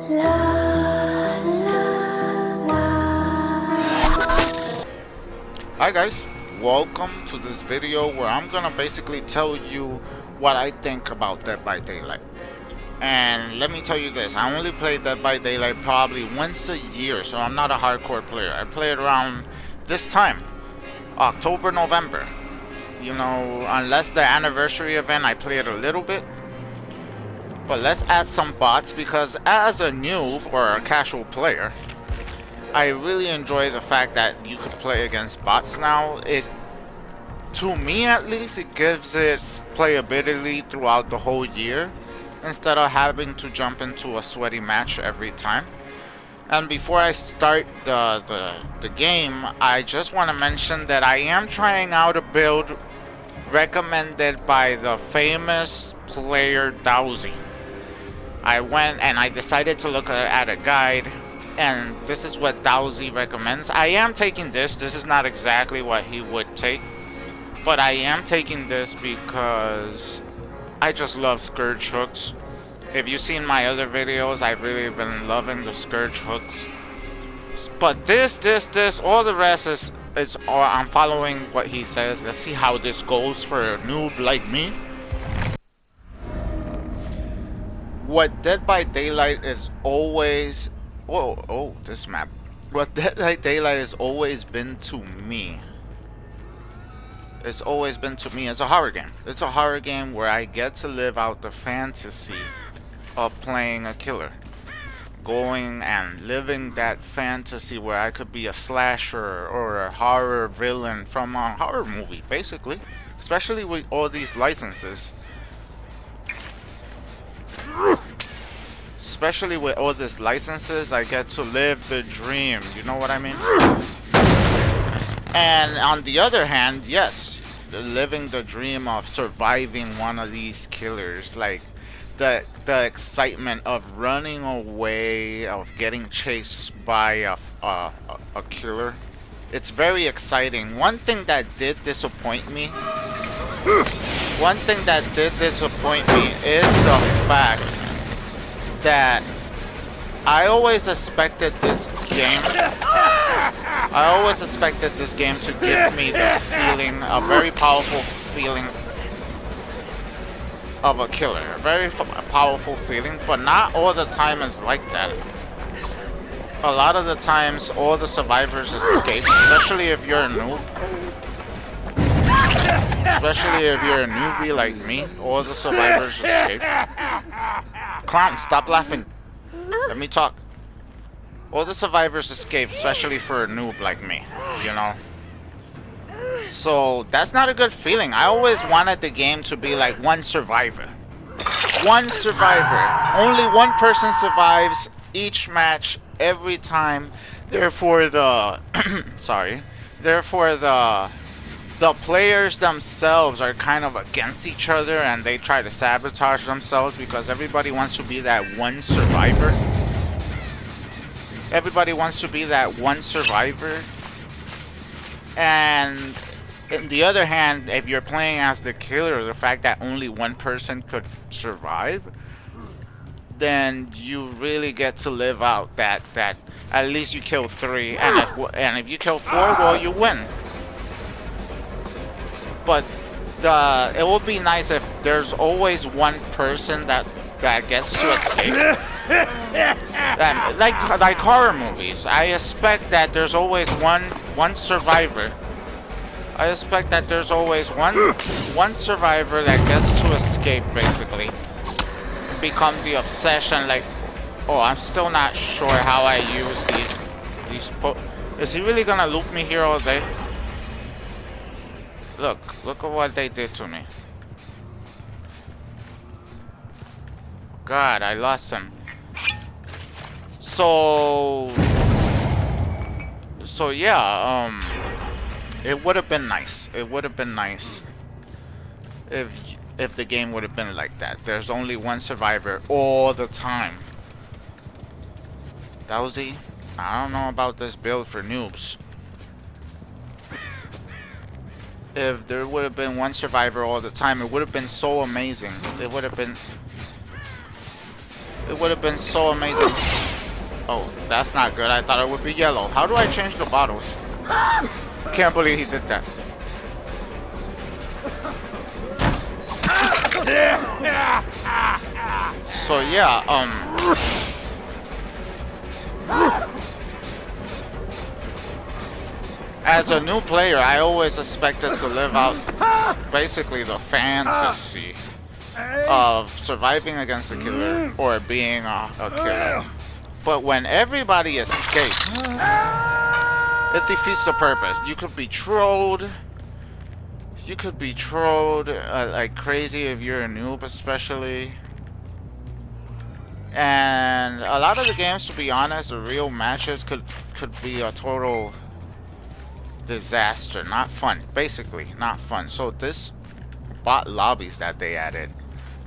Hi guys, welcome to this video where I'm gonna basically tell you what I think about Dead by Daylight. And let me tell you this, I only play Dead by Daylight probably once a year, so I'm not a hardcore player. I play it around this time, October, November. You know, unless the anniversary event, I play it a little bit. But let's add some bots, because as a noob or a casual player, I really enjoy the fact that you could play against bots now. To me at least, it gives it playability throughout the whole year instead of having to jump into a sweaty match every time. And before I start the game, I just want to mention that I am trying out a build recommended by the famous player Dowsey. I went and I decided to look at a guide, and this is what Dowsey recommends. I am taking this. This is not exactly what he would take, but I am taking this because I just love Scourge hooks. If you've seen my other videos, I've really been loving the Scourge hooks. But this, all the rest is I'm following what he says. Let's see how this goes for a noob like me. What Dead by Daylight is always... this map. What Dead by Daylight has always been to me. It's always been to me as a horror game. It's a horror game where I get to live out the fantasy of playing a killer. Going and living that fantasy where I could be a slasher or a horror villain from a horror movie, basically. Especially with all these licenses. Especially with all these licenses, I get to live the dream. You know what I mean? And on the other hand, yes, living the dream of surviving one of these killers, like the excitement of running away, of getting chased by a killer. It's very exciting. One thing that did disappoint me is the fact that I always expected this game to give me the feeling, a very powerful feeling of a killer. A very powerful feeling, but not all the time is like that. A lot of the times, all the survivors escape, especially if you're a noob. Especially if you're a newbie like me, all the survivors escape. Clown, stop laughing. Let me talk. All the survivors escape, especially for a noob like me, you know. So that's not a good feeling. I always wanted the game to be like one survivor. One survivor. Only one person survives each match every time. Therefore the the players themselves are kind of against each other, and they try to sabotage themselves because everybody wants to be that one survivor. Everybody wants to be that one survivor. And on the other hand, if you're playing as the killer, the fact that only one person could survive, then you really get to live out that at least you killed 3, and if you kill 4, well, you win. But it would be nice if there's always one person that gets to escape. Like horror movies, I expect that there's always one survivor. I expect that there's always one survivor that gets to escape, basically. Become the obsession. Like, oh, I'm still not sure how I use these. Is he really gonna loop me here all day? Look at what they did to me. God, I lost him. So yeah, it would have been nice. It would have been nice if the game would have been like that. There's only one survivor all the time. Dowsey, I don't know about this build for noobs. If there would have been one survivor all the time, it would have been so amazing. It would have been so amazing. Oh, that's not good. I thought it would be yellow. How do I change the bottles? Can't believe he did that. So yeah, as a new player, I always expected to live out basically the fantasy of surviving against a killer or being a killer. But when everybody escapes, it defeats the purpose. You could be trolled. You could be trolled like crazy if you're a noob, especially. And a lot of the games, to be honest, the real matches could be a total disaster. Not fun. Basically, not fun. So this bot lobbies that they added,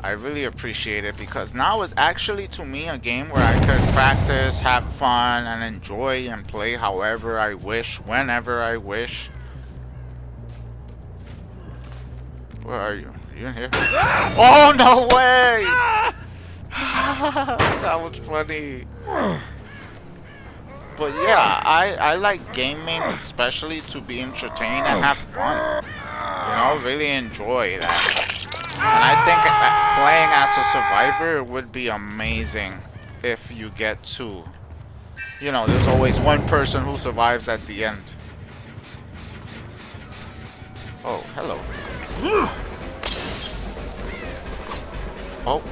I really appreciate it, because now it's actually, to me, a game where I could practice, have fun, and enjoy and play however I wish, whenever I wish. Where are you? Are you in here? Oh, no way! That was funny. But yeah, I like gaming especially to be entertained and have fun. You know, really enjoy that. And I think playing as a survivor would be amazing if you get to, you know, there's always one person who survives at the end. Oh, hello. Oh.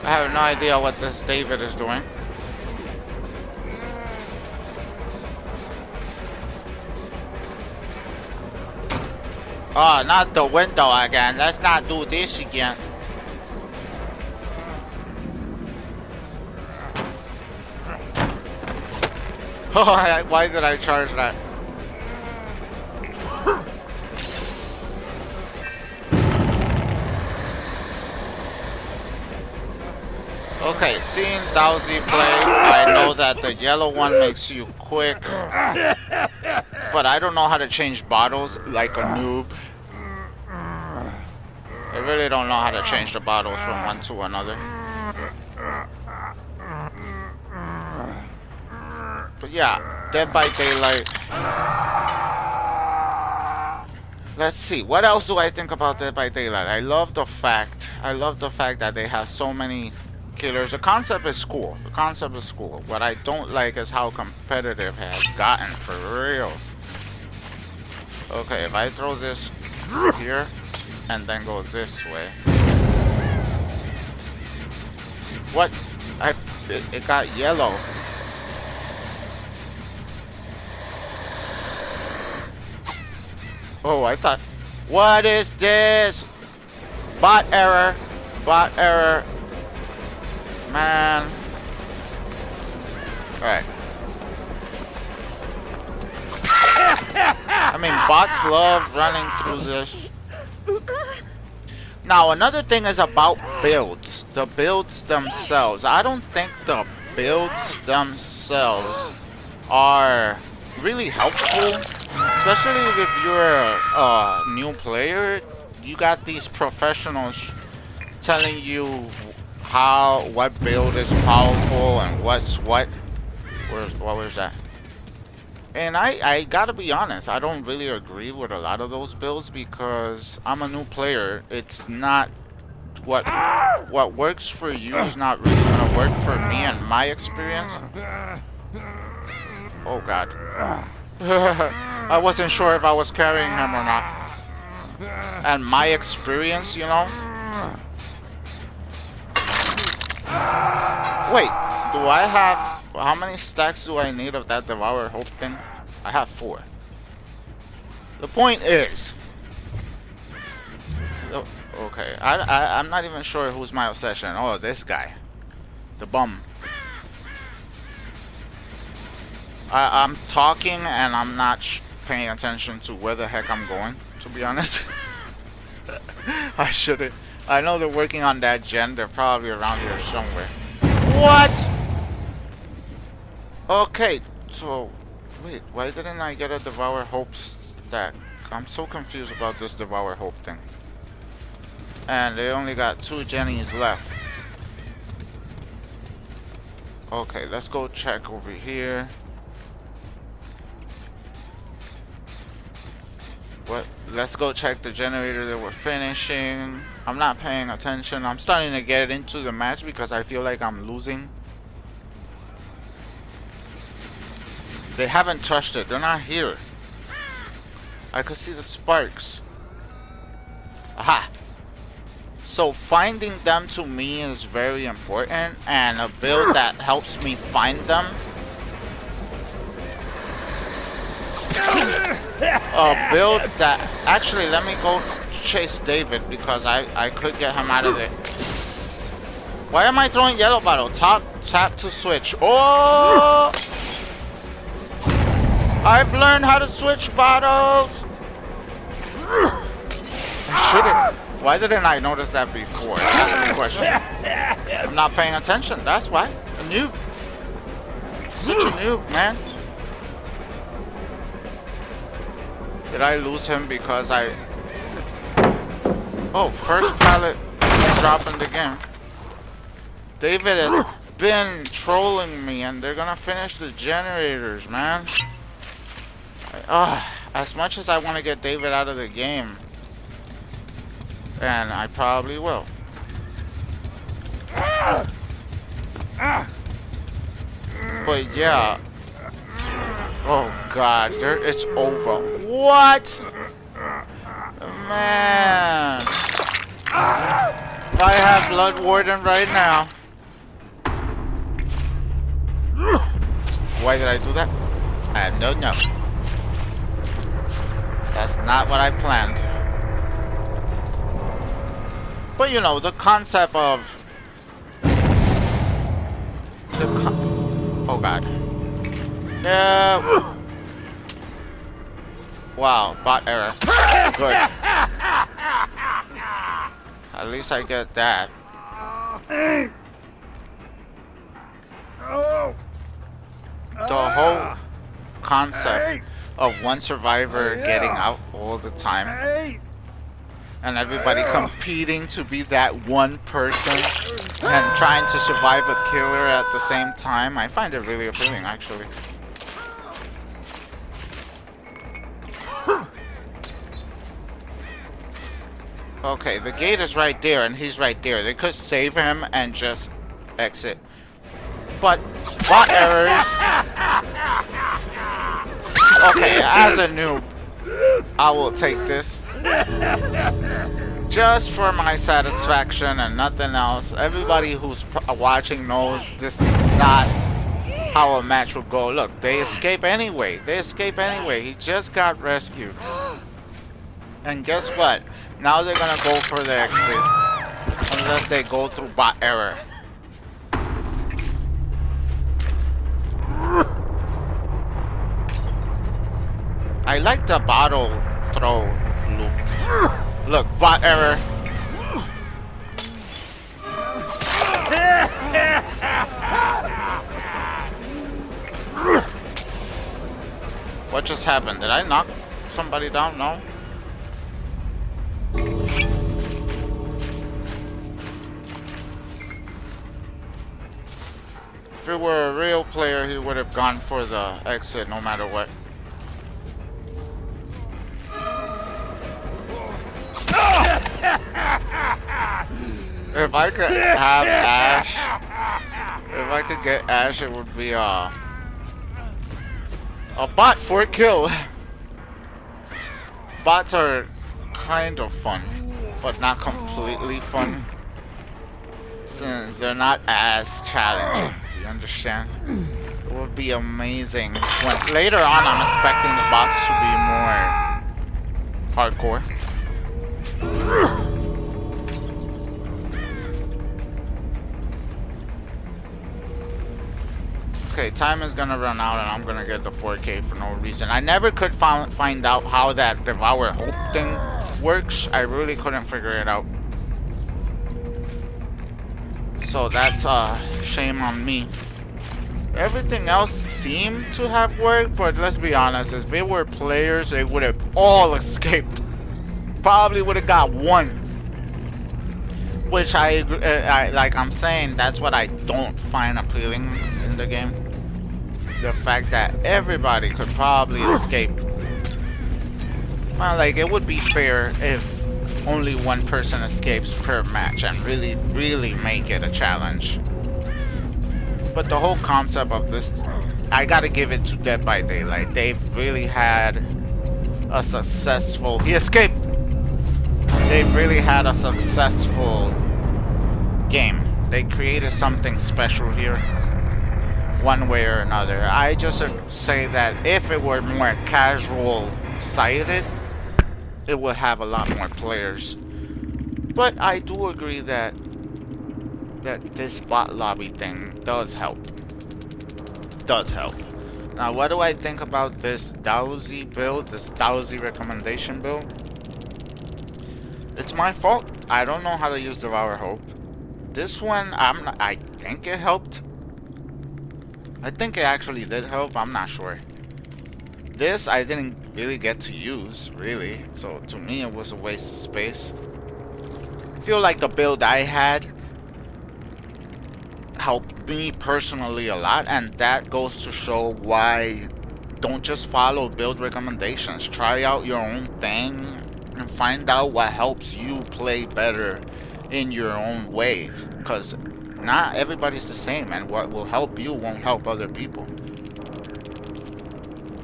I have no idea what this David is doing. Oh, not the window again. Let's not do this again. Oh, why did I charge that? Okay, seeing Dowsey play, I know that the yellow one makes you quick, but I don't know how to change bottles like a noob. I really don't know how to change the bottles from one to another. But yeah, Dead by Daylight. Let's see, what else do I think about Dead by Daylight? I love the fact that they have so many killers. The concept is cool. The concept is cool. What I don't like is how competitive it has gotten, for real. Okay, if I throw this here and then go this way. What? It got yellow. Oh, I thought, what is this? Bot error. Bot error. Man. Alright. I mean, bots love running through this. Now, another thing is about builds. The builds themselves. I don't think the builds themselves are really helpful. Especially if you're a new player. You got these professionals telling you what build is powerful and what's what. Where's that? And I gotta be honest, I don't really agree with a lot of those builds because I'm a new player. It's not what works for you is not really gonna work for me and my experience. Oh god. I wasn't sure if I was carrying him or not. And my experience, you know. Wait, do I have... How many stacks do I need of that Devour Hope thing? I have 4. The point is... Okay, I'm not even sure who's my obsession. Oh, this guy. The bum. I'm talking and I'm not paying attention to where the heck I'm going, to be honest. I shouldn't. I know they're working on that gen. They're probably around here somewhere. What? Okay, so wait, why didn't I get a Devour Hope stack? I'm so confused about this Devour Hope thing. And they only got 2 Jennies left. Okay, let's go check over here. What? Let's go check the generator that we're finishing. I'm not paying attention. I'm starting to get into the match because I feel like I'm losing. They haven't touched it. They're not here. I could see the sparks. Aha! So finding them to me is very important, and a build that helps me find them. A build that... Actually, let me go chase David because I could get him out of there. Why am I throwing yellow bottle? Tap to switch. Oh! I've learned how to switch bottles. I should've. Why didn't I notice that before? That's the question. I'm not paying attention. That's why. A noob. Such a noob, man. Did I lose him because I... Oh, first pallet dropping the game. David has been trolling me and they're gonna finish the generators, man. As much as I want to get David out of the game, and I probably will. But yeah. Oh God, it's over. What? Man. If I have Blood Warden right now. Why did I do that? I don't know. That's not what I planned. But you know, the concept of... Oh God. No. Wow, bot error. Good. At least I get that. The whole concept of one survivor getting out all the time and everybody competing to be that one person and trying to survive a killer at the same time, I find it really appealing, actually. Okay, the gate is right there and he's right there. They could save him and just exit. But bot errors. Okay, as a noob, I will take this. Just for my satisfaction and nothing else. Everybody who's watching knows this is not how a match will go. Look, they escape anyway. They escape anyway. He just got rescued. And guess what? Now they're gonna go for the exit. Unless they go through bot error. I like the bottle throw loop. Look, bot error. What just happened? Did I knock somebody down? No. If it were a real player, he would have gone for the exit no matter what. If I could have Ash, if I could get Ash, it would be a bot for a kill. Bots are kind of fun, but not completely fun, since they're not as challenging. Do you understand? It would be amazing when later on I'm expecting the bots to be more hardcore. Okay, time is gonna run out and I'm gonna get the 4K for no reason. I never could find out how that Devour Hope thing works. I really couldn't figure it out. So that's shame on me. Everything else seemed to have worked, but let's be honest, if they were players, they would have all escaped. Probably would have got one. Which I agree, like I'm saying, that's what I don't find appealing in the game. The fact that everybody could probably escape. Well, like, it would be fair if only one person escapes per match and really make it a challenge. But the whole concept of this, I gotta give it to Dead by Daylight. They've really had a successful... He escaped! They've really had a successful game. They created something special here, one way or another. I just say that if it were more casual sided, it would have a lot more players. But I do agree that this bot lobby thing does help. Now, what do I think about this Dowsey build, this Dowsey recommendation build? It's my fault. I don't know how to use Devour Hope. This one, I think it helped. I think it actually did help. I'm not sure. This, I didn't really get to use, really. So, to me, it was a waste of space. I feel like the build I had helped me personally a lot, and that goes to show why don't just follow build recommendations. Try out your own thing and find out what helps you play better in your own way, because not everybody's the same, and what will help you won't help other people.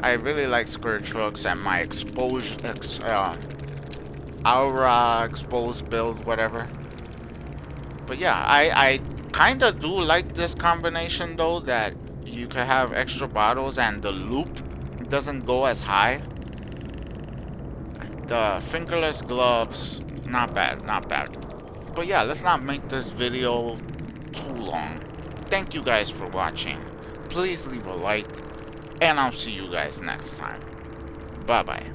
I really like Square Trucks and my Aura exposed build, whatever. But yeah, I kind of do like this combination though, that you could have extra bottles and the loop doesn't go as high. The fingerless gloves, not bad, not bad. But yeah, let's not make this video too long. Thank you guys for watching. Please leave a like, and I'll see you guys next time. Bye bye.